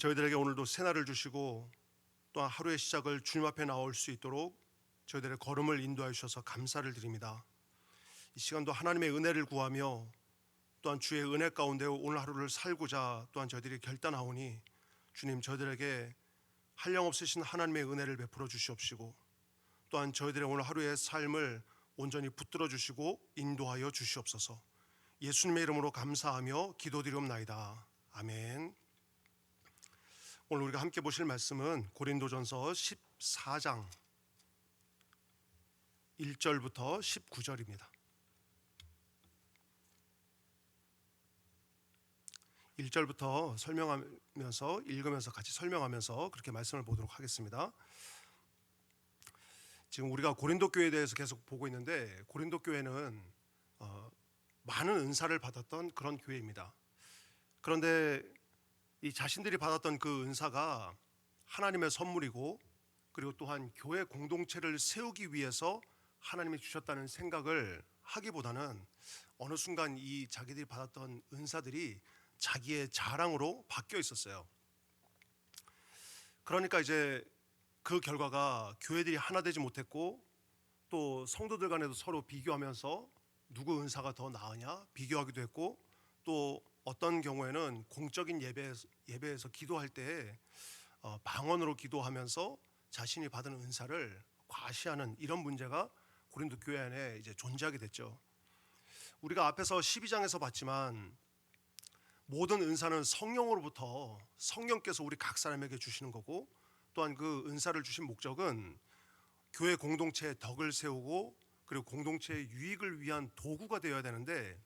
저희들에게 오늘도 새날을 주시고 또한 하루의 시작을 주님 앞에 나올 수 있도록 저희들의 걸음을 인도하여 주셔서 감사를 드립니다. 이 시간도 하나님의 은혜를 구하며 또한 주의 은혜 가운데 오늘 하루를 살고자 또한 저희들이 결단하오니 주님, 저희들에게 한량없으신 하나님의 은혜를 베풀어 주시옵시고 또한 저희들의 오늘 하루의 삶을 온전히 붙들어 주시고 인도하여 주시옵소서. 예수님의 이름으로 감사하며 기도드리옵나이다. 아멘. 오늘 우리가 함께 보실 말씀은 고린도전서 14장 1절부터 19절입니다. 1절부터 설명하면서 읽으면서 같이 설명하면서 그렇게 말씀을 보도록 하겠습니다. 지금 우리가 고린도 교회에 대해서 계속 보고 있는데 고린도 교회는 많은 은사를 받았던 그런 교회입니다. 그런데 이 자신들이 받았던 그 은사가 하나님의 선물이고 그리고 또한 교회 공동체를 세우기 위해서 하나님이 주셨다는 생각을 하기보다는 어느 순간 이 자기들이 받았던 은사들이 자기의 자랑으로 바뀌어 있었어요. 그러니까 이제 그 결과가 교회들이 하나 되지 못했고 또 성도들 간에도 서로 비교하면서 누구 은사가 더 나으냐 비교하기도 했고 또 어떤 경우에는 공적인 예배에서 기도할 때 방언으로 기도하면서 자신이 받은 은사를 과시하는 이런 문제가 고린도 교회 안에 이제 존재하게 됐죠. 우리가 앞에서 12장에서 봤지만 모든 은사는 성령으로부터 성령께서 우리 각 사람에게 주시는 거고 또한 그 은사를 주신 목적은 교회 공동체의 덕을 세우고 그리고 공동체의 유익을 위한 도구가 되어야 되는데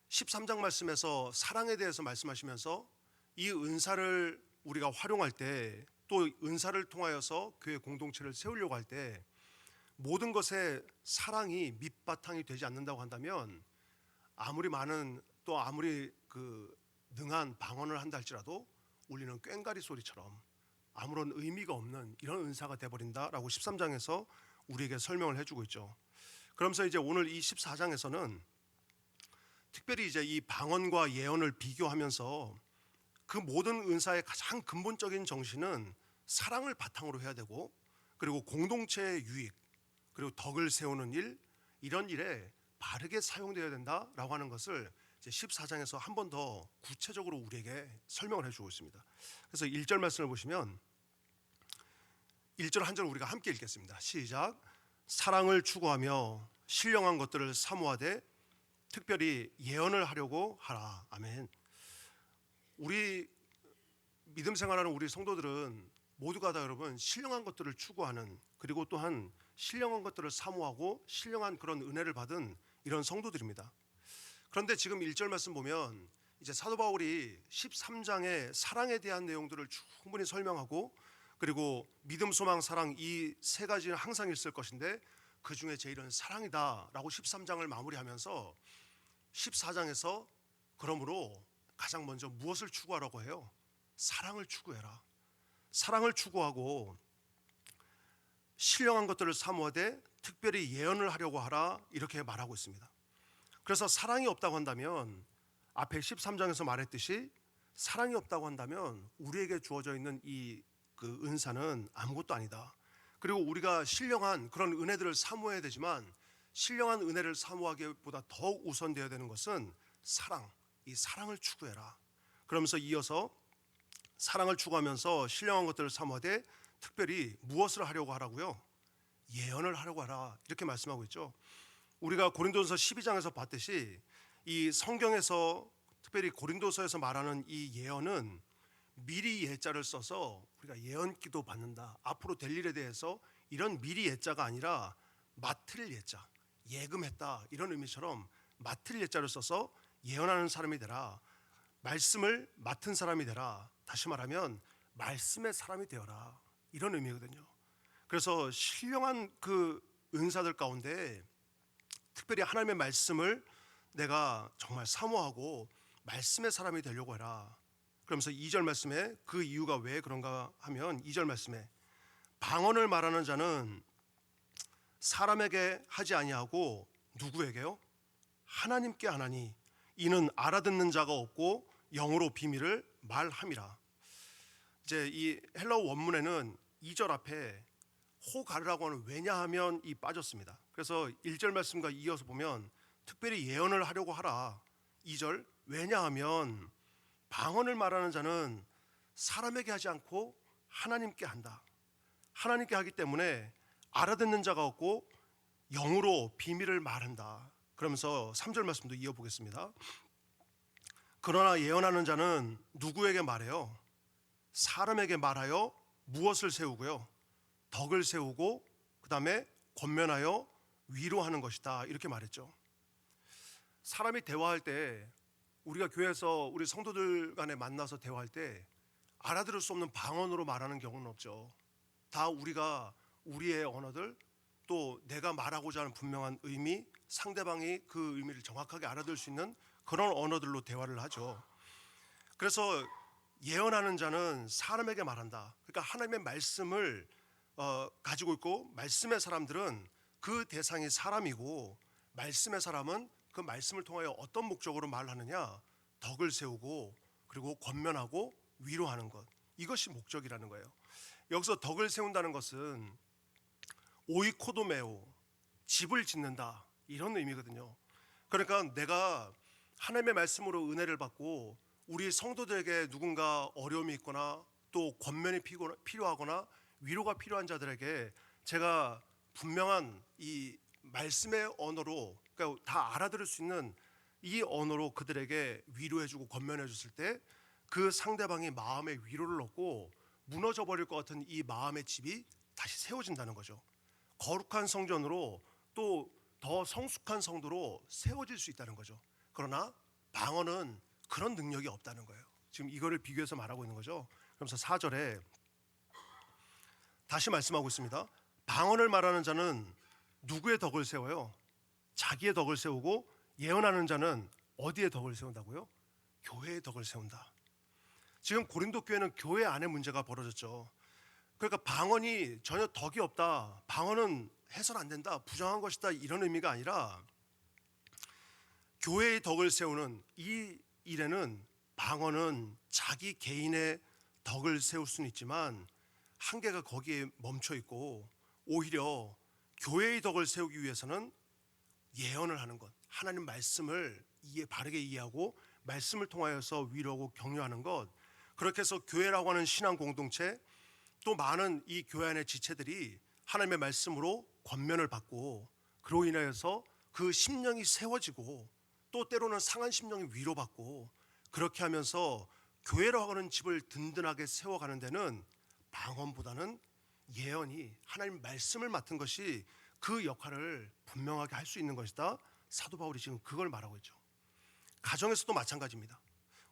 13장 말씀에서 사랑에 대해서 말씀하시면서 이 은사를 우리가 활용할 때 또 은사를 통하여서 교회 공동체를 세우려고 할 때 모든 것에 사랑이 밑바탕이 되지 않는다고 한다면 아무리 많은 또 아무리 능한 방언을 한다 할지라도 울리는 꽹과리 소리처럼 아무런 의미가 없는 이런 은사가 돼버린다라고 13장에서 우리에게 설명을 해주고 있죠. 그러면서 이제 오늘 이 14장에서는 특별히 이제 이 방언과 예언을 비교하면서 그 모든 은사의 가장 근본적인 정신은 사랑을 바탕으로 해야 되고 그리고 공동체의 유익 그리고 덕을 세우는 일 이런 일에 바르게 사용되어야 된다라고 하는 것을 이제 14장에서 한 번 더 구체적으로 우리에게 설명을 해주고 있습니다. 그래서 1절 말씀을 보시면 1절 한 절 우리가 함께 읽겠습니다. 시작. 사랑을 추구하며 신령한 것들을 사모하되 특별히 예언을 하려고 하라. 아멘. 우리 믿음 생활하는 우리 성도들은 모두가 다 여러분 신령한 것들을 추구하는 그리고 또한 신령한 것들을 사모하고 신령한 그런 은혜를 받은 이런 성도들입니다. 그런데 지금 1절 말씀 보면 이제 사도 바울이 13장의 사랑에 대한 내용들을 충분히 설명하고 그리고 믿음, 소망, 사랑 이 세 가지는 항상 있을 것인데 그 중에 제일은 사랑이다라고 13장을 마무리하면서 14장에서 그러므로 가장 먼저 무엇을 추구하라고 해요? 사랑을 추구해라. 사랑을 추구하고 신령한 것들을 사모하되 특별히 예언을 하려고 하라 이렇게 말하고 있습니다. 그래서 사랑이 없다고 한다면 앞에 13장에서 말했듯이 사랑이 없다고 한다면 우리에게 주어져 있는 이 은사는 아무것도 아니다. 그리고 우리가 신령한 그런 은혜들을 사모해야 되지만 신령한 은혜를 사모하기보다 더 우선되어야 되는 것은 사랑, 이 사랑을 추구해라. 그러면서 이어서 사랑을 추구하면서 신령한 것들을 사모하되 특별히 무엇을 하려고 하라고요? 예언을 하려고 하라 이렇게 말씀하고 있죠. 우리가 고린도서 12장에서 봤듯이 이 성경에서 특별히 고린도서에서 말하는 이 예언은 미리 예자를 써서 우리가 예언기도 받는다. 앞으로 될 일에 대해서 이런 미리 예자가 아니라 맡을 예자, 예금했다 이런 의미처럼 맡을 예자를 써서 예언하는 사람이 되라. 말씀을 맡은 사람이 되라. 다시 말하면 말씀의 사람이 되어라 이런 의미거든요. 그래서 신령한 그 은사들 가운데 특별히 하나님의 말씀을 내가 정말 사모하고 말씀의 사람이 되려고 해라. 그러면서 2절 말씀에 그 이유가 왜 그런가 하면 2절 말씀에 방언을 말하는 자는 사람에게 하지 아니하고 누구에게요? 하나님께 하나니 이는 알아듣는 자가 없고 영으로 비밀을 말함이라. 이제 이 헬라어 원문에는 2절 앞에 호가르라고 하는 왜냐하면 이 빠졌습니다. 그래서 1절 말씀과 이어서 보면 특별히 예언을 하려고 하라. 2절 왜냐하면 방언을 말하는 자는 사람에게 하지 않고 하나님께 한다. 하나님께 하기 때문에 알아듣는 자가 없고 영으로 비밀을 말한다. 그러면서 3절 말씀도 이어보겠습니다. 그러나 예언하는 자는 누구에게 말해요? 사람에게 말하여 무엇을 세우고요? 덕을 세우고 그 다음에 권면하여 위로하는 것이다. 이렇게 말했죠. 사람이 대화할 때 우리가 교회에서 우리 성도들 간에 만나서 대화할 때 알아들을 수 없는 방언으로 말하는 경우는 없죠. 다 우리가 우리의 언어들 또 내가 말하고자 하는 분명한 의미, 상대방이 그 의미를 정확하게 알아들을 수 있는 그런 언어들로 대화를 하죠. 그래서 예언하는 자는 사람에게 말한다. 그러니까 하나님의 말씀을 가지고 있고 말씀의 사람들은 그 대상이 사람이고 말씀의 사람은 그 말씀을 통하여 어떤 목적으로 말하느냐? 덕을 세우고 그리고 권면하고 위로하는 것. 이것이 목적이라는 거예요. 여기서 덕을 세운다는 것은 오이코도메오, 집을 짓는다 이런 의미거든요. 그러니까 내가 하나님의 말씀으로 은혜를 받고 우리 성도들에게 누군가 어려움이 있거나 또 권면이 필요하거나 위로가 필요한 자들에게 제가 분명한 이 말씀의 언어로, 그러니까 다 알아들을 수 있는 이 언어로 그들에게 위로해주고 권면해줬을 때 그 상대방이 마음의 위로를 얻고 무너져 버릴 것 같은 이 마음의 집이 다시 세워진다는 거죠. 거룩한 성전으로 또 더 성숙한 성도로 세워질 수 있다는 거죠. 그러나 방언은 그런 능력이 없다는 거예요. 지금 이거를 비교해서 말하고 있는 거죠. 그러면서 4절에 다시 말씀하고 있습니다. 방언을 말하는 자는 누구의 덕을 세워요? 자기의 덕을 세우고 예언하는 자는 어디에 덕을 세운다고요? 교회의 덕을 세운다. 지금 고린도 교회는 교회 안에 문제가 벌어졌죠. 그러니까 방언이 전혀 덕이 없다, 방언은 해선 안 된다, 부정한 것이다 이런 의미가 아니라 교회의 덕을 세우는 이 일에는 방언은 자기 개인의 덕을 세울 수는 있지만 한계가 거기에 멈춰 있고 오히려 교회의 덕을 세우기 위해서는 예언을 하는 것, 하나님 말씀을 바르게 이해하고 말씀을 통하여서 위로하고 격려하는 것, 그렇게 해서 교회라고 하는 신앙 공동체 또 많은 이 교회 안의 지체들이 하나님의 말씀으로 권면을 받고 그로 인하여서 그 심령이 세워지고 또 때로는 상한 심령이 위로받고 그렇게 하면서 교회라고 하는 집을 든든하게 세워가는 데는 방언보다는 예언이 하나님 말씀을 맡은 것이 그 역할을 분명하게 할 수 있는 것이다. 사도 바울이 지금 그걸 말하고 있죠. 가정에서도 마찬가지입니다.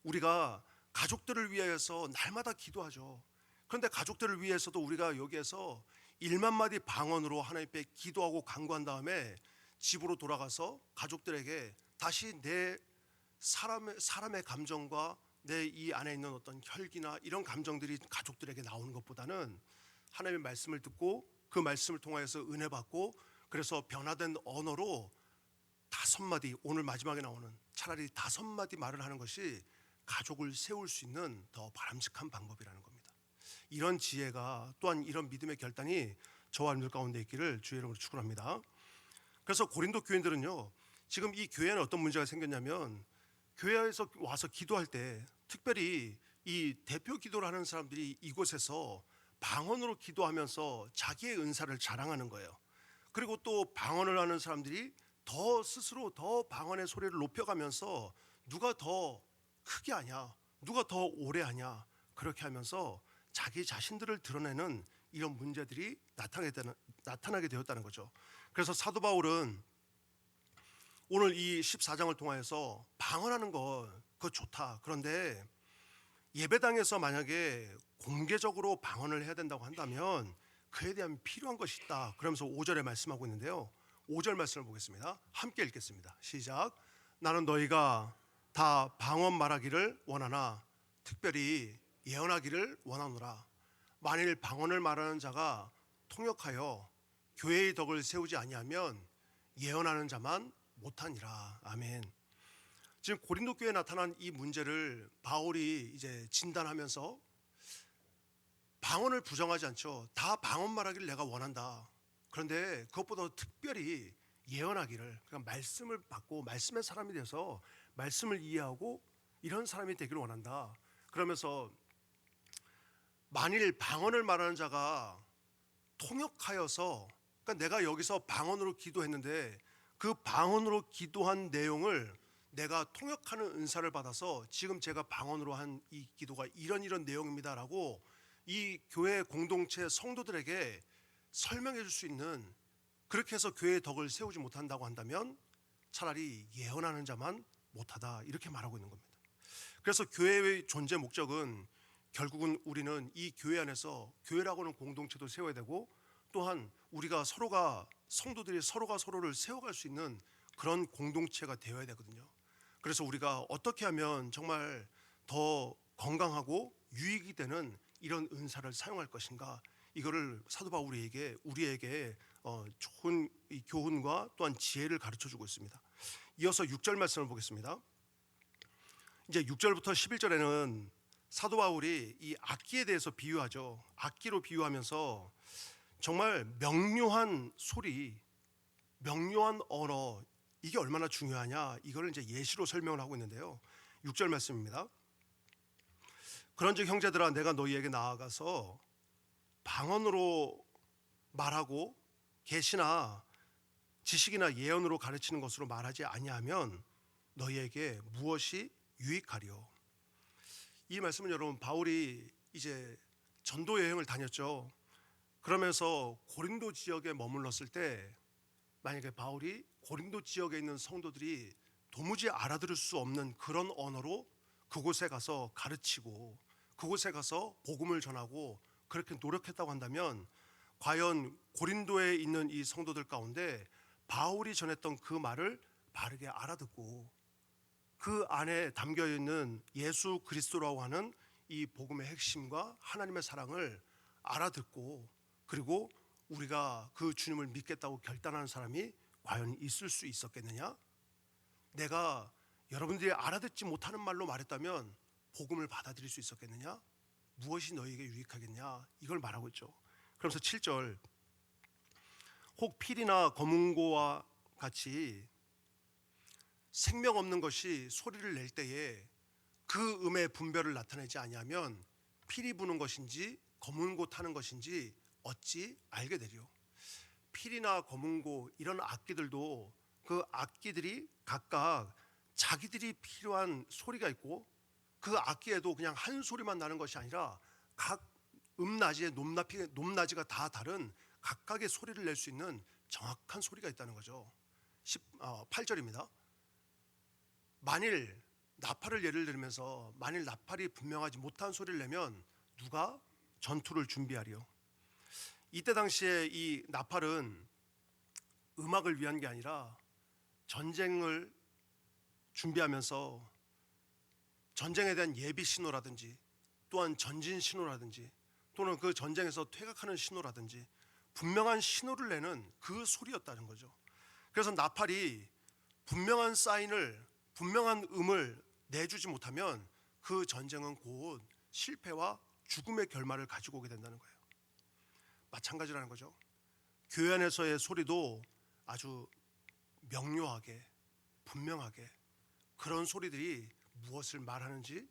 우리가 가족들을 위해서 날마다 기도하죠. 그런데 가족들을 위해서도 우리가 여기에서 1만 마디 방언으로 하나님께 기도하고 간구한 다음에 집으로 돌아가서 가족들에게 다시 내 사람의 감정과 내 이 안에 있는 어떤 혈기나 이런 감정들이 가족들에게 나오는 것보다는 하나님의 말씀을 듣고 그 말씀을 통하여서 은혜 받고 그래서 변화된 언어로 5마디, 오늘 마지막에 나오는 차라리 5마디 말을 하는 것이 가족을 세울 수 있는 더 바람직한 방법이라는 겁니다. 이런 지혜가 또한 이런 믿음의 결단이 저와 여러분들 가운데 있기를 주의 이름으로 축원합니다. 그래서 고린도 교인들은요, 지금 이 교회에는 어떤 문제가 생겼냐면 교회에서 와서 기도할 때 특별히 이 대표 기도를 하는 사람들이 이곳에서 방언으로 기도하면서 자기의 은사를 자랑하는 거예요. 그리고 또 방언을 하는 사람들이 더 스스로 더 방언의 소리를 높여가면서 누가 더 크게 하냐, 누가 더 오래 하냐, 그렇게 하면서 자기 자신들을 드러내는 이런 문제들이 나타나게 되었다는 거죠. 그래서 사도 바울은 오늘 이 14장을 통하여서 방언하는 것 그거 좋다. 그런데 예배당에서 만약에 공개적으로 방언을 해야 된다고 한다면 그에 대한 필요한 것이 있다. 그러면서 5절에 말씀하고 있는데요. 5절 말씀을 보겠습니다. 함께 읽겠습니다. 시작. 나는 너희가 다 방언 말하기를 원하나 특별히 예언하기를 원하노라. 만일 방언을 말하는 자가 통역하여 교회의 덕을 세우지 아니하면 예언하는 자만 못하니라. 아멘. 지금 고린도 교회에 나타난 이 문제를 바울이 이제 진단하면서 방언을 부정하지 않죠. 다 방언 말하기를 내가 원한다. 그런데 그것보다 특별히 예언하기를, 그러니까 말씀을 받고 말씀의 사람이 돼서 말씀을 이해하고 이런 사람이 되기를 원한다. 그러면서 만일 방언을 말하는 자가 통역하여서, 그러니까 내가 여기서 방언으로 기도했는데 그 방언으로 기도한 내용을 내가 통역하는 은사를 받아서 지금 제가 방언으로 한 이 기도가 이런 내용입니다라고 이 교회 공동체 성도들에게 설명해 줄 수 있는, 그렇게 해서 교회의 덕을 세우지 못한다고 한다면 차라리 예언하는 자만 못하다, 이렇게 말하고 있는 겁니다. 그래서 교회의 존재 목적은 결국은 우리는 이 교회 안에서 교회라고는 공동체도 세워야 되고, 또한 우리가 성도들이 서로가 서로를 세워갈 수 있는 그런 공동체가 되어야 되거든요. 그래서 우리가 어떻게 하면 정말 더 건강하고 유익이 되는 이런 은사를 사용할 것인가, 이거를 사도 바울이 우리에게 좋은 이 교훈과 또한 지혜를 가르쳐주고 있습니다. 이어서 6절 말씀을 보겠습니다. 이제 6절부터 11절에는 사도 바울이 이 악기에 대해서 비유하죠. 악기로 비유하면서 정말 명료한 소리, 명료한 언어, 이게 얼마나 중요하냐, 이걸 이제 예시로 설명을 하고 있는데요. 6절 말씀입니다. 그런즉 형제들아, 내가 너희에게 나아가서 방언으로 말하고 계시나 지식이나 예언으로 가르치는 것으로 말하지 아니하면 너희에게 무엇이 유익하리요. 이 말씀은 여러분, 바울이 이제 전도 여행을 다녔죠. 그러면서 고린도 지역에 머물렀을 때 만약에 바울이 고린도 지역에 있는 성도들이 도무지 알아들을 수 없는 그런 언어로 그곳에 가서 가르치고 그곳에 가서 복음을 전하고 그렇게 노력했다고 한다면, 과연 고린도에 있는 이 성도들 가운데 바울이 전했던 그 말을 바르게 알아듣고 그 안에 담겨 있는 예수 그리스도라고 하는 이 복음의 핵심과 하나님의 사랑을 알아듣고, 그리고 우리가 그 주님을 믿겠다고 결단하는 사람이 과연 있을 수 있었겠느냐? 내가 여러분들이 알아듣지 못하는 말로 말했다면 복음을 받아들일 수 있었겠느냐? 무엇이 너희에게 유익하겠냐? 이걸 말하고 있죠. 그러면서 7절, 혹 필이나 검은고와 같이 생명 없는 것이 소리를 낼 때에 그 음의 분별을 나타내지 아니하면 필이 부는 것인지 검은고 타는 것인지 어찌 알게 되리요. 필이나 검은고 이런 악기들도 그 악기들이 각각 자기들이 필요한 소리가 있고, 그 악기에도 그냥 한 소리만 나는 것이 아니라 각 음낮이의 높낮이가 다 다른 각각의 소리를 낼 수 있는 정확한 소리가 있다는 거죠. 8절입니다. 만일 나팔을 예를 들면서 만일 나팔이 분명하지 못한 소리를 내면 누가 전투를 준비하리요. 이때 당시에 이 나팔은 음악을 위한 게 아니라 전쟁을 준비하면서 전쟁에 대한 예비 신호라든지 또한 전진 신호라든지 또는 그 전쟁에서 퇴각하는 신호라든지 분명한 신호를 내는 그 소리였다는 거죠. 그래서 나팔이 분명한 사인을, 분명한 음을 내주지 못하면 그 전쟁은 곧 실패와 죽음의 결말을 가지고 오게 된다는 거예요. 마찬가지라는 거죠. 교회 안에서의 소리도 아주 명료하게 분명하게 그런 소리들이 무엇을 말하는지,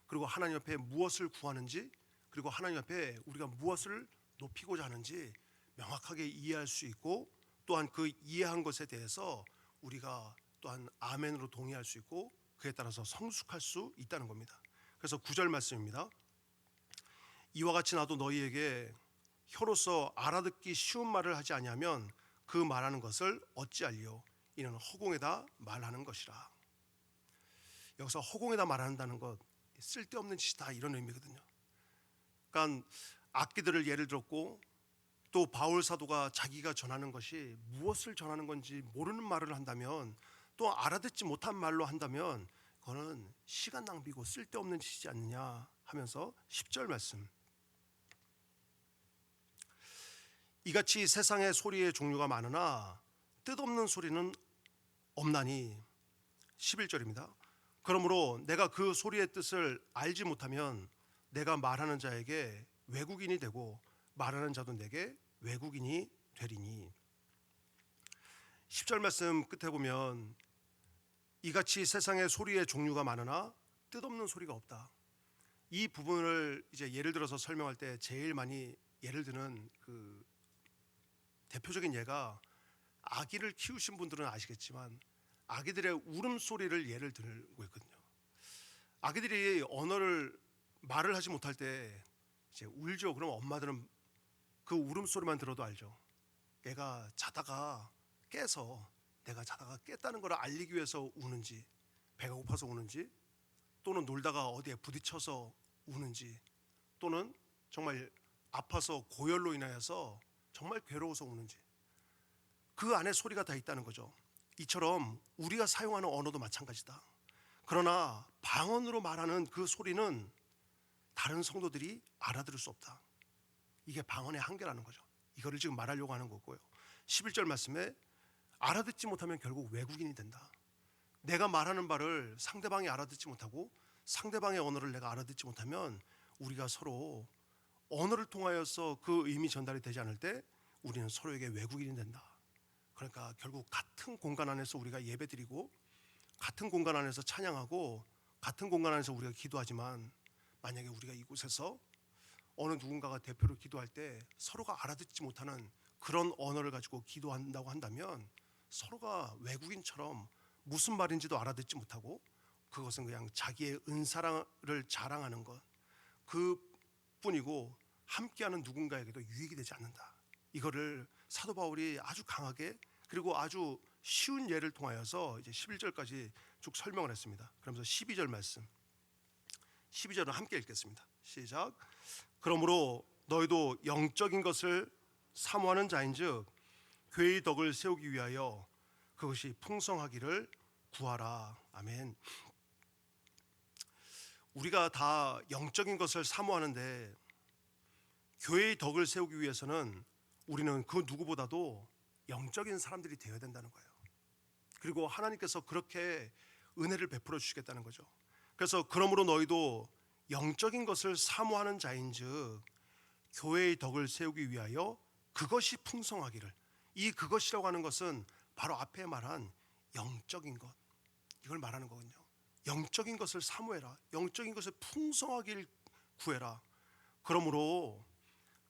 그리고 하나님 앞에 무엇을 구하는지, 그리고 하나님 앞에 우리가 무엇을 높이고자 하는지 명확하게 이해할 수 있고, 또한 그 이해한 것에 대해서 우리가 또한 아멘으로 동의할 수 있고 그에 따라서 성숙할 수 있다는 겁니다. 그래서 9절 말씀입니다. 이와 같이 나도 너희에게 혀로서 알아듣기 쉬운 말을 하지 아니하면 그 말하는 것을 어찌 알리요. 이는 허공에다 말하는 것이라. 여기서 허공에다 말한다는 것, 쓸데없는 짓이다, 이런 의미거든요. 그러니까 악기들을 예를 들었고, 또 바울 사도가 자기가 전하는 것이 무엇을 전하는 건지 모르는 말을 한다면, 또 알아듣지 못한 말로 한다면 그거는 시간 낭비고 쓸데없는 짓이지 않느냐 하면서 10절 말씀, 이같이 세상의 소리의 종류가 많으나 뜻없는 소리는 없나니. 11절입니다. 그러므로 내가 그 소리의 뜻을 알지 못하면 내가 말하는 자에게 외국인이 되고 말하는 자도 내게 외국인이 되리니. 10절 말씀 끝에 보면 이같이 세상에 소리의 종류가 많으나 뜻없는 소리가 없다. 이 부분을 이제 예를 들어서 설명할 때 제일 많이 예를 드는 그 대표적인 예가, 아기를 키우신 분들은 아시겠지만 아기들의 울음소리를 예를 들고 있거든요. 아기들이 말을 하지 못할 때 이제 울죠. 그럼 엄마들은 그 울음소리만 들어도 알죠. 얘가 자다가 깨서, 내가 자다가 깼다는 걸 알리기 위해서 우는지, 배가 고파서 우는지, 또는 놀다가 어디에 부딪혀서 우는지, 또는 정말 아파서 고열로 인하여서 정말 괴로워서 우는지, 그 안에 소리가 다 있다는 거죠. 이처럼 우리가 사용하는 언어도 마찬가지다. 그러나 방언으로 말하는 그 소리는 다른 성도들이 알아들을 수 없다. 이게 방언의 한계라는 거죠. 이거를 지금 말하려고 하는 거고요. 11절 말씀에 알아듣지 못하면 결국 외국인이 된다. 내가 말하는 바를 상대방이 알아듣지 못하고 상대방의 언어를 내가 알아듣지 못하면 우리가 서로 언어를 통하여서 그 의미 전달이 되지 않을 때 우리는 서로에게 외국인이 된다. 그러니까 결국 같은 공간 안에서 우리가 예배드리고 같은 공간 안에서 찬양하고 같은 공간 안에서 우리가 기도하지만, 만약에 우리가 이곳에서 어느 누군가가 대표로 기도할 때 서로가 알아듣지 못하는 그런 언어를 가지고 기도한다고 한다면 서로가 외국인처럼 무슨 말인지도 알아듣지 못하고 그것은 그냥 자기의 은사를 자랑하는 것 그뿐이고 함께하는 누군가에게도 유익이 되지 않는다. 이거를 사도 바울이 아주 강하게 그리고 아주 쉬운 예를 통하여서 이제 11절까지 쭉 설명을 했습니다. 그러면서 12절 말씀, 12절은 함께 읽겠습니다. 시작. 그러므로 너희도 영적인 것을 사모하는 자인즉 교회의 덕을 세우기 위하여 그것이 풍성하기를 구하라. 아멘. 우리가 다 영적인 것을 사모하는데 교회의 덕을 세우기 위해서는 우리는 그 누구보다도 영적인 사람들이 되어야 된다는 거예요. 그리고 하나님께서 그렇게 은혜를 베풀어 주시겠다는 거죠. 그래서 그러므로 너희도 영적인 것을 사모하는 자인즉 교회의 덕을 세우기 위하여 그것이 풍성하기를. 이 그것이라고 하는 것은 바로 앞에 말한 영적인 것, 이걸 말하는 거거든요. 영적인 것을 사모해라. 영적인 것을 풍성하길 구해라. 그러므로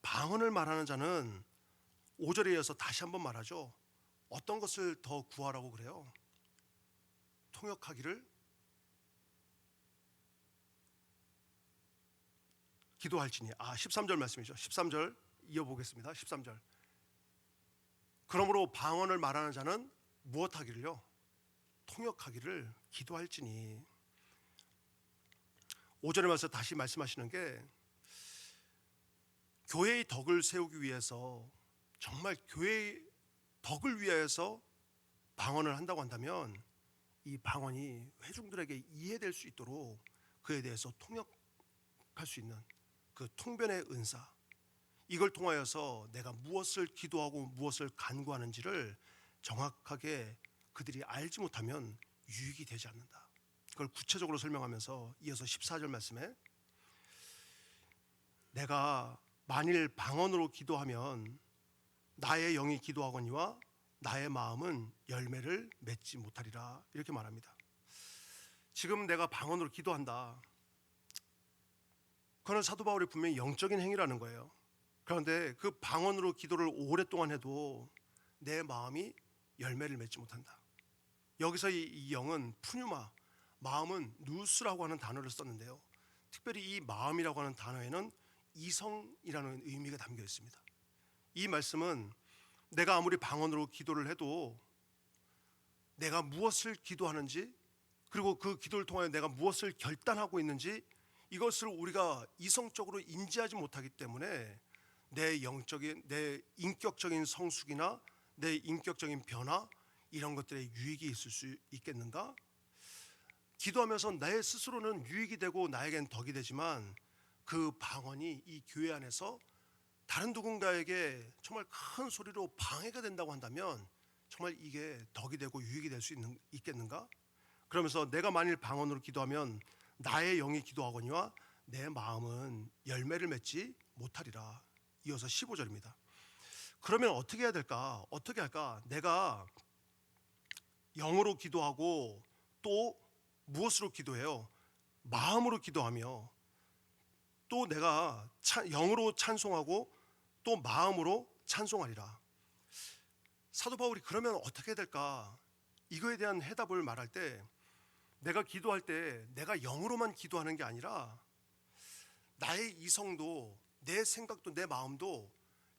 방언을 말하는 자는 5절에 이어서 다시 한번 말하죠. 어떤 것을 더 구하라고 그래요? 통역하기를 기도할지니. 13절 말씀이죠. 13절 이어보겠습니다. 13절. 그러므로 방언을 말하는 자는 무엇하기를요? 통역하기를 기도할지니. 5절에 와서 다시 말씀하시는 게, 교회의 덕을 세우기 위해서, 정말 교회의 덕을 위해서 방언을 한다고 한다면 이 방언이 회중들에게 이해될 수 있도록 그에 대해서 통역할 수 있는 그 통변의 은사, 이걸 통하여서 내가 무엇을 기도하고 무엇을 간구하는지를 정확하게 그들이 알지 못하면 유익이 되지 않는다. 그걸 구체적으로 설명하면서 이어서 14절 말씀에, 내가 만일 방언으로 기도하면 나의 영이 기도하거니와 나의 마음은 열매를 맺지 못하리라, 이렇게 말합니다. 지금 내가 방언으로 기도한다. 그건 사도 바울이 분명히 영적인 행위라는 거예요. 그런데 그 방언으로 기도를 오랫동안 해도 내 마음이 열매를 맺지 못한다. 여기서 이 영은 푸뉴마, 마음은 누스라고 하는 단어를 썼는데요. 특별히 이 마음이라고 하는 단어에는 이성이라는 의미가 담겨 있습니다. 이 말씀은 내가 아무리 방언으로 기도를 해도 내가 무엇을 기도하는지, 그리고 그 기도를 통하여 내가 무엇을 결단하고 있는지, 이것을 우리가 이성적으로 인지하지 못하기 때문에 내 인격적인 성숙이나 내 인격적인 변화, 이런 것들에 유익이 있을 수 있겠는가? 기도하면서 내 스스로는 유익이 되고 나에겐 덕이 되지만 그 방언이 이 교회 안에서 다른 누군가에게 정말 큰 소리로 방해가 된다고 한다면 정말 이게 덕이 되고 유익이 될 수 있겠는가? 그러면서 내가 만일 방언으로 기도하면 나의 영이 기도하거니와 내 마음은 열매를 맺지 못하리라. 이어서 15절입니다. 그러면 어떻게 해야 될까? 어떻게 할까? 내가 영으로 기도하고 또 무엇으로 기도해요? 마음으로 기도하며 또 내가 영으로 찬송하고 또 마음으로 찬송하리라. 사도 바울이 그러면 어떻게 해야 될까? 이거에 대한 해답을 말할 때 내가 기도할 때 내가 영으로만 기도하는 게 아니라 나의 이성도 내 생각도 내 마음도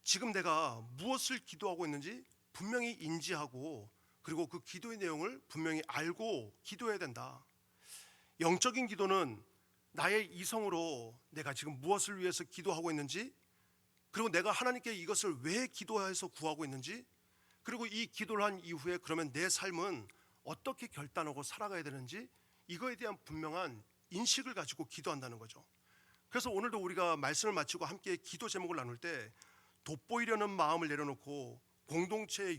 지금 내가 무엇을 기도하고 있는지 분명히 인지하고 그리고 그 기도의 내용을 분명히 알고 기도해야 된다. 영적인 기도는 나의 이성으로 내가 지금 무엇을 위해서 기도하고 있는지 그리고 내가 하나님께 이것을 왜 기도해서 구하고 있는지 그리고 이 기도를 한 이후에 그러면 내 삶은 어떻게 결단하고 살아가야 되는지 이거에 대한 분명한 인식을 가지고 기도한다는 거죠. 그래서 오늘도 우리가 말씀을 마치고 함께 기도 제목을 나눌 때 돋보이려는 마음을 내려놓고 공동체에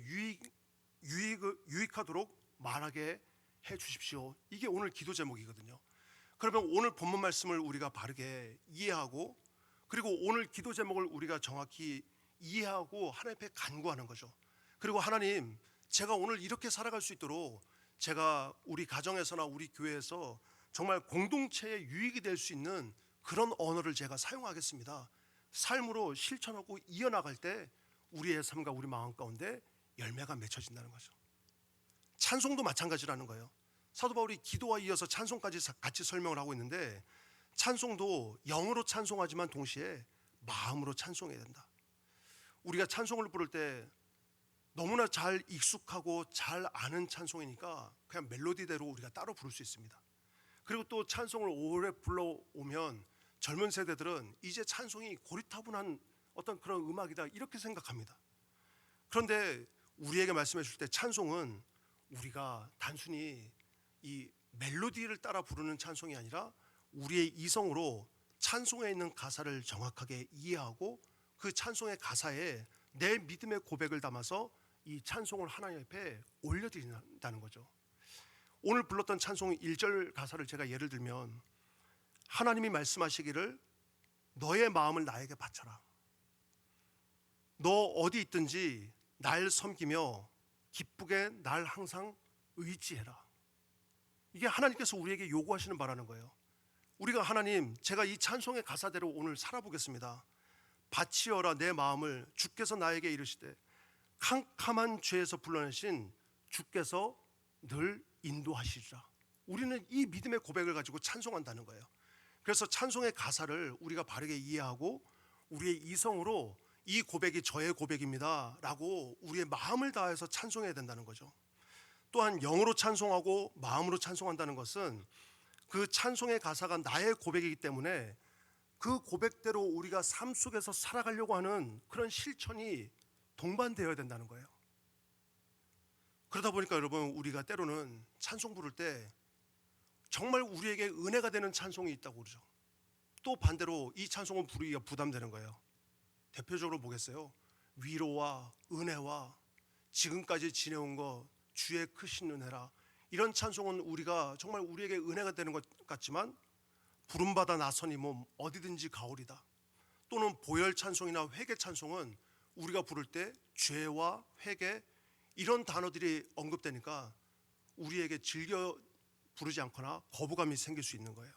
유익하도록 말하게 해 주십시오. 이게 오늘 기도 제목이거든요. 그러면 오늘 본문 말씀을 우리가 바르게 이해하고 그리고 오늘 기도 제목을 우리가 정확히 이해하고 하나님 앞에 간구하는 거죠. 그리고 하나님, 제가 오늘 이렇게 살아갈 수 있도록 제가 우리 가정에서나 우리 교회에서 정말 공동체에 유익이 될 수 있는 그런 언어를 제가 사용하겠습니다. 삶으로 실천하고 이어나갈 때 우리의 삶과 우리 마음 가운데 열매가 맺혀진다는 거죠. 찬송도 마찬가지라는 거예요. 사도 바울이 기도와 이어서 찬송까지 같이 설명을 하고 있는데 찬송도 영으로 찬송하지만 동시에 마음으로 찬송해야 된다. 우리가 찬송을 부를 때 너무나 잘 익숙하고 잘 아는 찬송이니까 그냥 멜로디대로 우리가 따로 부를 수 있습니다. 그리고 또 찬송을 오래 불러오면 젊은 세대들은 이제 찬송이 고리타분한 어떤 그런 음악이다 이렇게 생각합니다. 그런데 우리에게 말씀해 줄 때 찬송은 우리가 단순히 이 멜로디를 따라 부르는 찬송이 아니라 우리의 이성으로 찬송에 있는 가사를 정확하게 이해하고 그 찬송의 가사에 내 믿음의 고백을 담아서 이 찬송을 하나님 앞에 올려드린다는 거죠. 오늘 불렀던 찬송 1절 가사를 제가 예를 들면 하나님이 말씀하시기를 너의 마음을 나에게 바쳐라. 너 어디 있든지 날 섬기며 기쁘게 날 항상 의지해라. 이게 하나님께서 우리에게 요구하시는 바라는 거예요. 우리가 하나님, 제가 이 찬송의 가사대로 오늘 살아보겠습니다. 바치어라 내 마음을 주께서 나에게 이르시되 캄캄한 죄에서 불러내신 주께서 늘 인도하시리라. 우리는 이 믿음의 고백을 가지고 찬송한다는 거예요. 그래서 찬송의 가사를 우리가 바르게 이해하고 우리의 이성으로 이 고백이 저의 고백입니다 라고 우리의 마음을 다해서 찬송해야 된다는 거죠. 또한 영으로 찬송하고 마음으로 찬송한다는 것은 그 찬송의 가사가 나의 고백이기 때문에 그 고백대로 우리가 삶 속에서 살아가려고 하는 그런 실천이 동반되어야 된다는 거예요. 그러다 보니까 여러분 우리가 때로는 찬송 부를 때 정말 우리에게 은혜가 되는 찬송이 있다고 그러죠. 또 반대로 이 찬송을 부르기가 부담되는 거예요. 대표적으로 보겠어요. 위로와 은혜와 지금까지 지내온 것 주의 크신 은혜라. 이런 찬송은 우리가 정말 우리에게 은혜가 되는 것 같지만 부름받아 나선 이 몸 어디든지 가오리다. 또는 보혈 찬송이나 회개 찬송은 우리가 부를 때 죄와 회개 이런 단어들이 언급되니까 우리에게 즐겨 부르지 않거나 거부감이 생길 수 있는 거예요.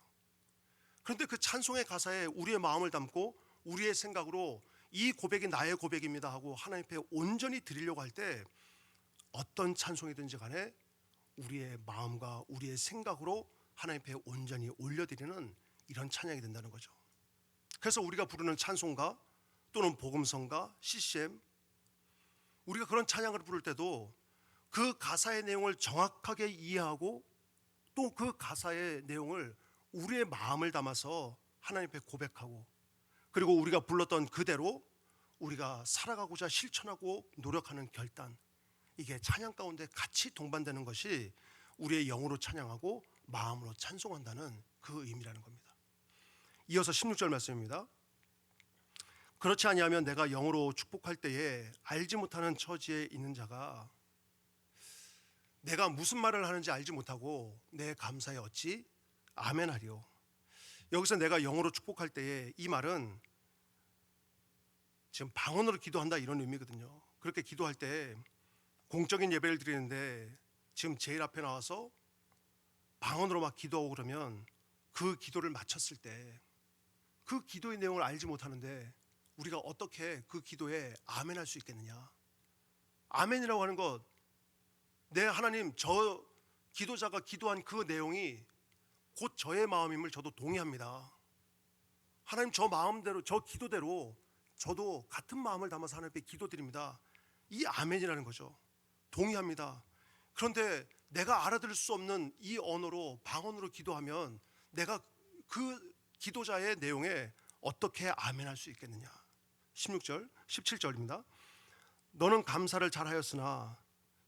그런데 그 찬송의 가사에 우리의 마음을 담고 우리의 생각으로 이 고백이 나의 고백입니다 하고 하나님 앞에 온전히 드리려고 할 때 어떤 찬송이든지 간에 우리의 마음과 우리의 생각으로 하나님 앞에 온전히 올려드리는 이런 찬양이 된다는 거죠. 그래서 우리가 부르는 찬송가 또는 복음성가, CCM 우리가 그런 찬양을 부를 때도 그 가사의 내용을 정확하게 이해하고 또 그 가사의 내용을 우리의 마음을 담아서 하나님 앞에 고백하고 그리고 우리가 불렀던 그대로 우리가 살아가고자 실천하고 노력하는 결단 이게 찬양 가운데 같이 동반되는 것이 우리의 영으로 찬양하고 마음으로 찬송한다는 그 의미라는 겁니다. 이어서 16절 말씀입니다. 그렇지 아니하면 내가 영으로 축복할 때에 알지 못하는 처지에 있는 자가 내가 무슨 말을 하는지 알지 못하고 내 감사에 어찌 아멘하리요. 여기서 내가 영어로 축복할 때에 이 말은 지금 방언으로 기도한다 이런 의미거든요. 그렇게 기도할 때 공적인 예배를 드리는데 지금 제일 앞에 나와서 방언으로 막 기도하고 그러면 그 기도를 마쳤을 때 그 기도의 내용을 알지 못하는데 우리가 어떻게 그 기도에 아멘할 수 있겠느냐. 아멘이라고 하는 것, 내 하나님, 저 기도자가 기도한 그 내용이 곧 저의 마음임을 저도 동의합니다. 하나님, 저 마음대로, 저 기도대로 저도 같은 마음을 담아서 하나님께 기도드립니다. 이 아멘이라는 거죠. 동의합니다. 그런데 내가 알아들을 수 없는 이 언어로, 방언으로 기도하면 내가 그 기도자의 내용에 어떻게 아멘할 수 있겠느냐. 16절, 17절입니다. 너는 감사를 잘하였으나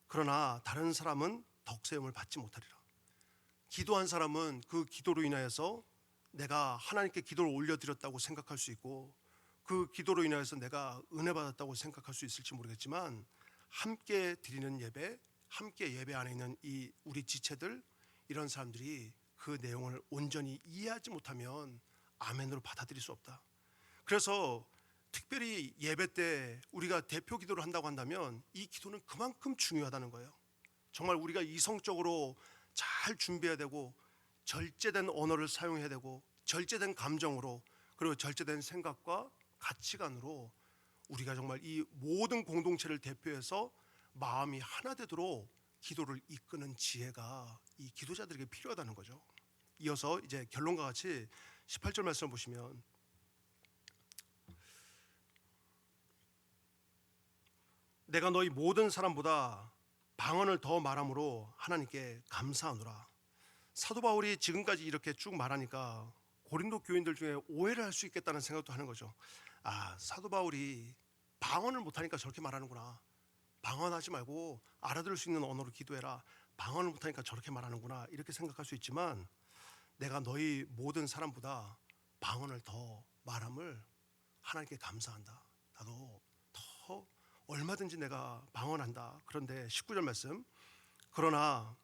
그러나 다른 사람은 덕세움을 받지 못하리라. 기도한 사람은 그 기도로 인하여서 내가 하나님께 기도를 올려드렸다고 생각할 수 있고 그 기도로 인하여서 내가 은혜 받았다고 생각할 수 있을지 모르겠지만 함께 드리는 예배, 함께 예배 안에 있는 이 우리 지체들, 이런 사람들이 그 내용을 온전히 이해하지 못하면 아멘으로 받아들일 수 없다. 그래서 특별히 예배 때 우리가 대표 기도를 한다고 한다면 이 기도는 그만큼 중요하다는 거예요. 정말 우리가 이성적으로 잘 준비해야 되고 절제된 언어를 사용해야 되고 절제된 감정으로 그리고 절제된 생각과 가치관으로 우리가 정말 이 모든 공동체를 대표해서 마음이 하나 되도록 기도를 이끄는 지혜가 이 기도자들에게 필요하다는 거죠. 이어서 이제 결론과 같이 18절 말씀을 보시면 내가 너희 모든 사람보다 방언을 더 말함으로 하나님께 감사하노라. 사도 바울이 지금까지 이렇게 쭉 말하니까 고린도 교인들 중에 오해를 할 수 있겠다는 생각도 하는 거죠. 아, 사도 바울이 방언을 못하니까 저렇게 말하는구나. 방언하지 말고 알아들을 수 있는 언어로 기도해라. 방언을 못하니까 저렇게 말하는구나. 이렇게 생각할 수 있지만 내가 너희 모든 사람보다 방언을 더 말함을 하나님께 감사한다. 나도 더 얼마든지 내가 방언한다. 그런데 19절 말씀, 그러나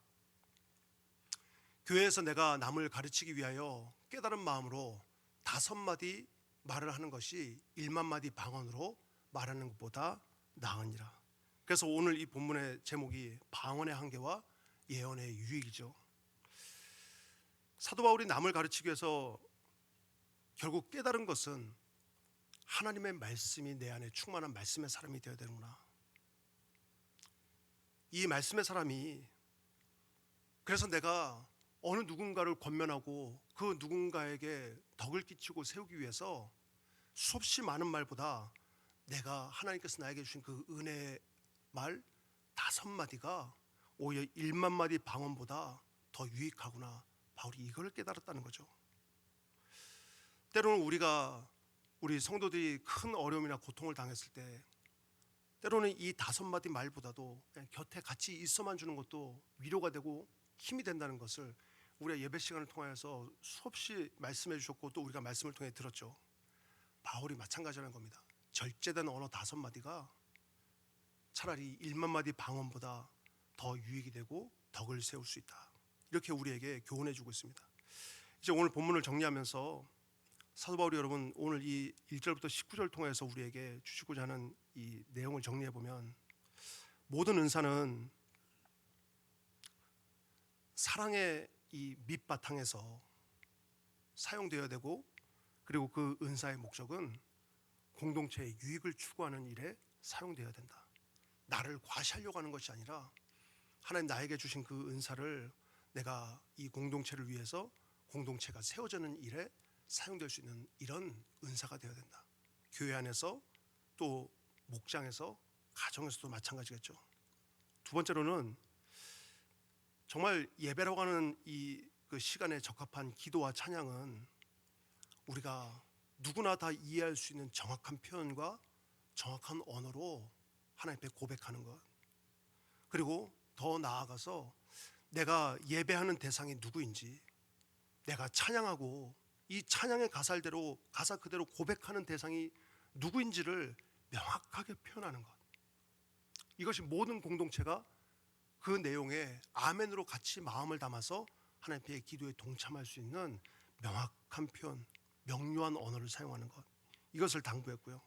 교회에서 내가 남을 가르치기 위하여 깨달은 마음으로 5마디 말을 하는 것이 1만 마디 방언으로 말하는 것보다 나으니라. 그래서 오늘 이 본문의 제목이 방언의 한계와 예언의 유익이죠. 사도 바울이 남을 가르치기 위해서 결국 깨달은 것은 하나님의 말씀이 내 안에 충만한 말씀의 사람이 되어야 되는구나. 이 말씀의 사람이, 그래서 내가 어느 누군가를 권면하고 그 누군가에게 덕을 끼치고 세우기 위해서 수없이 많은 말보다 내가 하나님께서 나에게 주신 그 은혜의 말 5마디가 오히려 1만 마디 방언보다 더 유익하구나. 바울이 이걸 깨달았다는 거죠. 때로는 우리 성도들이 큰 어려움이나 고통을 당했을 때 때로는 이 5마디 말보다도 그냥 곁에 같이 있어만 주는 것도 위로가 되고 힘이 된다는 것을 우리가 예배 시간을 통하여서 수없이 말씀해 주셨고 또 우리가 말씀을 통해 들었죠. 바울이 마찬가지라는 겁니다. 절제된 언어 5마디가 차라리 1만 마디 방언보다 더 유익이 되고 덕을 세울 수 있다. 이렇게 우리에게 교훈해 주고 있습니다. 이제 오늘 본문을 정리하면서 사도 바울이 여러분 오늘 이 1절부터 19절 통해서 우리에게 주시고자 하는 이 내용을 정리해 보면 모든 은사는 사랑의 이 밑바탕에서 사용되어야 되고 그리고 그 은사의 목적은 공동체의 유익을 추구하는 일에 사용되어야 된다. 나를 과시하려고 하는 것이 아니라 하나님 나에게 주신 그 은사를 내가 이 공동체를 위해서 공동체가 세워지는 일에 사용될 수 있는 이런 은사가 되어야 된다. 교회 안에서 또 목장에서 가정에서도 마찬가지겠죠. 두 번째로는 정말 예배라고 하는 이 그 시간에 적합한 기도와 찬양은 우리가 누구나 다 이해할 수 있는 정확한 표현과 정확한 언어로 하나님 앞에 고백하는 것, 그리고 더 나아가서 내가 예배하는 대상이 누구인지, 내가 찬양하고 이 찬양의 가사 그대로 고백하는 대상이 누구인지를 명확하게 표현하는 것, 이것이 모든 공동체가 그 내용에 아멘으로 같이 마음을 담아서 하나님께 기도에 동참할 수 있는 명확한 표현, 명료한 언어를 사용하는 것, 이것을 당부했고요.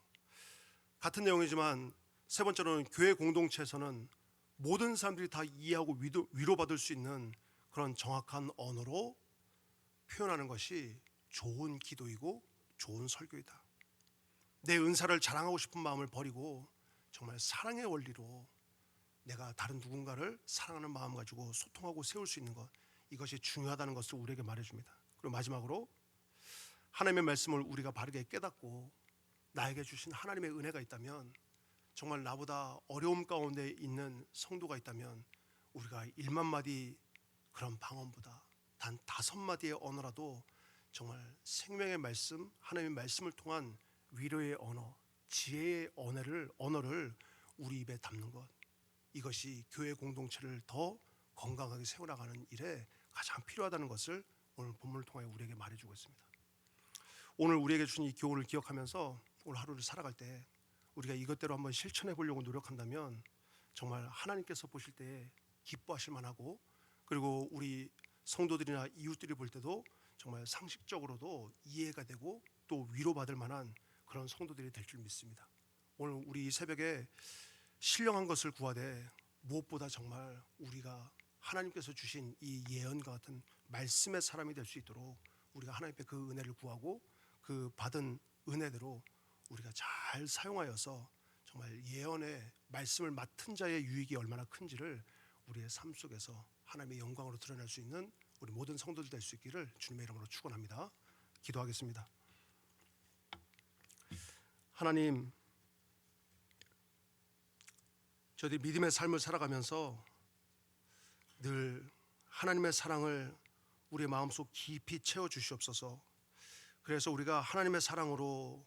같은 내용이지만 세 번째로는 교회 공동체에서는 모든 사람들이 다 이해하고 위로받을 수 있는 그런 정확한 언어로 표현하는 것이 좋은 기도이고 좋은 설교이다. 내 은사를 자랑하고 싶은 마음을 버리고 정말 사랑의 원리로 내가 다른 누군가를 사랑하는 마음 가지고 소통하고 세울 수 있는 것, 이것이 중요하다는 것을 우리에게 말해줍니다. 그리고 마지막으로 하나님의 말씀을 우리가 바르게 깨닫고 나에게 주신 하나님의 은혜가 있다면, 정말 나보다 어려움 가운데 있는 성도가 있다면 우리가 1만 마디 그런 방언보다 단 5마디의 언어라도 정말 생명의 말씀, 하나님의 말씀을 통한 위로의 언어, 지혜의 언어를 우리 입에 담는 것, 이것이 교회 공동체를 더 건강하게 세워나가는 일에 가장 필요하다는 것을 오늘 본문을 통해 우리에게 말해주고 있습니다. 오늘 우리에게 주신 이 교훈을 기억하면서 오늘 하루를 살아갈 때 우리가 이것대로 한번 실천해 보려고 노력한다면 정말 하나님께서 보실 때 기뻐하실 만하고, 그리고 우리 성도들이나 이웃들이 볼 때도 정말 상식적으로도 이해가 되고 또 위로받을 만한 그런 성도들이 될 줄 믿습니다. 오늘 우리 이 새벽에 신령한 것을 구하되 무엇보다 정말 우리가 하나님께서 주신 이 예언과 같은 말씀의 사람이 될 수 있도록 우리가 하나님께 그 은혜를 구하고 그 받은 은혜대로 우리가 잘 사용하여서 정말 예언의 말씀을 맡은 자의 유익이 얼마나 큰지를 우리의 삶 속에서 하나님의 영광으로 드러낼 수 있는 우리 모든 성도들 될 수 있기를 주님의 이름으로 축원합니다. 기도하겠습니다. 하나님, 저희들이 믿음의 삶을 살아가면서 늘 하나님의 사랑을 우리의 마음속 깊이 채워 주시옵소서. 그래서 우리가 하나님의 사랑으로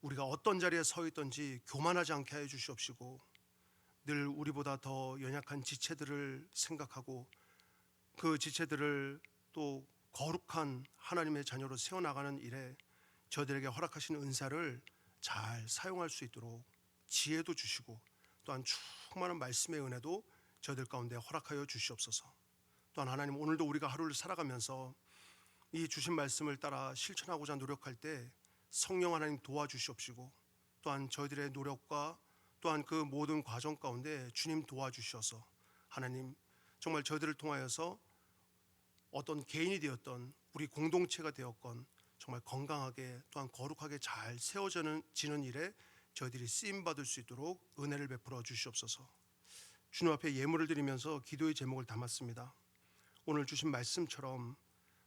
우리가 어떤 자리에 서 있든지 교만하지 않게 해 주시옵시고, 늘 우리보다 더 연약한 지체들을 생각하고 그 지체들을 또 거룩한 하나님의 자녀로 세워나가는 일에 저들에게 허락하신 은사를 잘 사용할 수 있도록 지혜도 주시고, 또한 충만한 말씀의 은혜도 저들 가운데 허락하여 주시옵소서. 또한 하나님, 오늘도 우리가 하루를 살아가면서 이 주신 말씀을 따라 실천하고자 노력할 때 성령 하나님 도와주시옵시고, 또한 저희들의 노력과 또한 그 모든 과정 가운데 주님 도와주셔서 하나님, 정말 저희들을 통하여서 어떤 개인이 되었던 우리 공동체가 되었건 정말 건강하게 또한 거룩하게 잘 세워지는 일에 저희들이 쓰임받을 수 있도록 은혜를 베풀어 주시옵소서. 주님 앞에 예물을 드리면서 기도의 제목을 담았습니다. 오늘 주신 말씀처럼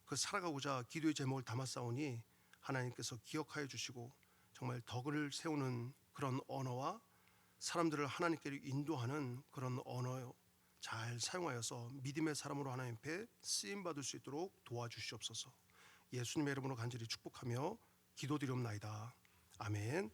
그 살아가고자 기도의 제목을 담았사오니 하나님께서 기억하여 주시고 정말 덕을 세우는 그런 언어와 사람들을 하나님께로 인도하는 그런 언어 잘 사용하여서 믿음의 사람으로 하나님 앞에 쓰임받을 수 있도록 도와주시옵소서. 예수님의 이름으로 간절히 축복하며 기도드리옵나이다. 아멘.